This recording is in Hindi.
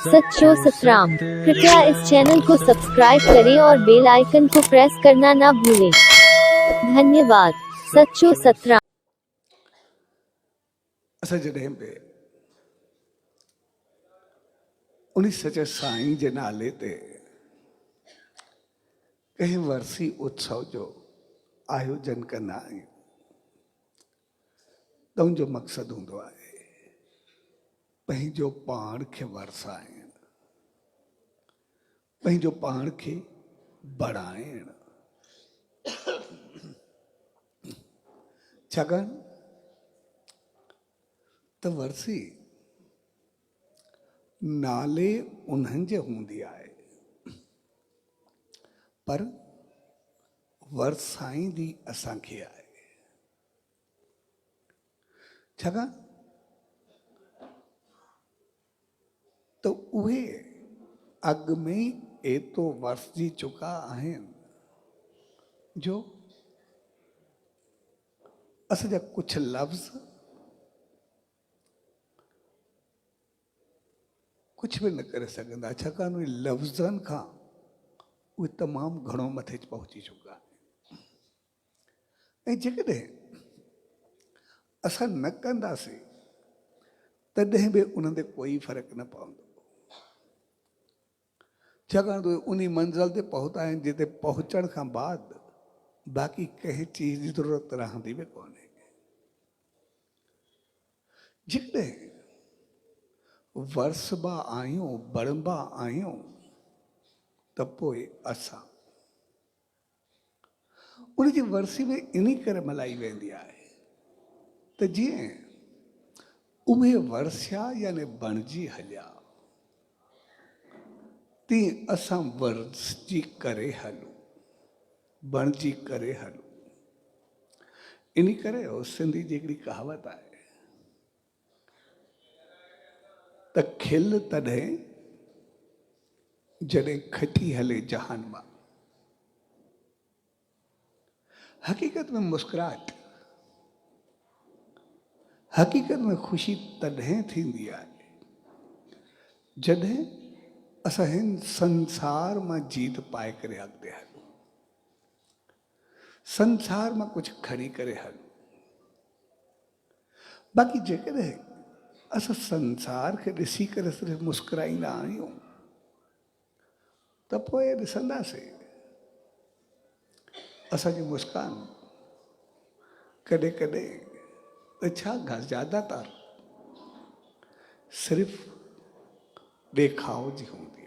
सच्चो सतराम। कृपया इस चैनल को सब्सक्राइब करें और बेल आइकन को प्रेस करना ना भूलें। धन्यवाद। सच्चो सतराम। असां जॾहिं बि उन सचे साईं जे नाले ते कंहिं वर्सी उत्सव जो आयोजन कंदा आहियूं त उनजो मक़सदु हूंदो आहे पंहिंजो पाण खे वरसाइण, पंहिंजो पाण खे बढ़ाइण। छाकाणि त वर्सी नाले उन्हनि जे हूंदी आहे पर वरसाईंदी असांखे आहे। छाकाणि त उहे अॻु में एतिरो वरसजी चुका आहिनि जो असांजा कुझु लफ़्ज़ कुझु बि न करे सघंदा, छाकाणि उहे लफ़्ज़नि खां उहे तमामु घणो मथे पहुची चुका आहिनि। ऐं जेकॾहिं असां न कंदासीं तॾहिं बि उन्हनि ते कोई फ़र्क़ु न पवंदो, छाकाणि त उहे उन मंज़िल ते पहुता आहिनि जिते पहुचण खां बाद बाक़ी कंहिं चीज़ जी ज़रूरत रहंदी बि कोन्हे। जेकॾहिं वरसबा आहियूं, बढ़ंबा आहियूं त पोइ असां उनजी वरसी में इन करे मल्हाई वेंदी आहे त जीअं उहे वरसिया यानी बणिजी हलिया तीअं असां वरसजी करे हलूं, बणिजी करे हलूं। इन करे सिंधी जी हिकिड़ी कहावत आहे त खिल तॾहिं जॾहिं खटी हले जहान मां। हक़ीक़त में मुस्कुराहट, हक़ीक़त में ख़ुशी तॾहिं थींदी आहे जॾहिं असां हिन संसार मां जीत पाए करे अॻिते हलूं, संसार मां कुझु खणी करे हलूं। बाक़ी जेकॾहिं असां संसार खे ॾिसी करे सिर्फ़ु मुस्कुराईंदा आहियूं त पोइ ॾिसंदासीं असांजी मुस्कान कॾहिं कॾहिं त छा ज़्यादातर सिर्फ़ु ॾेखाव जी हूंदी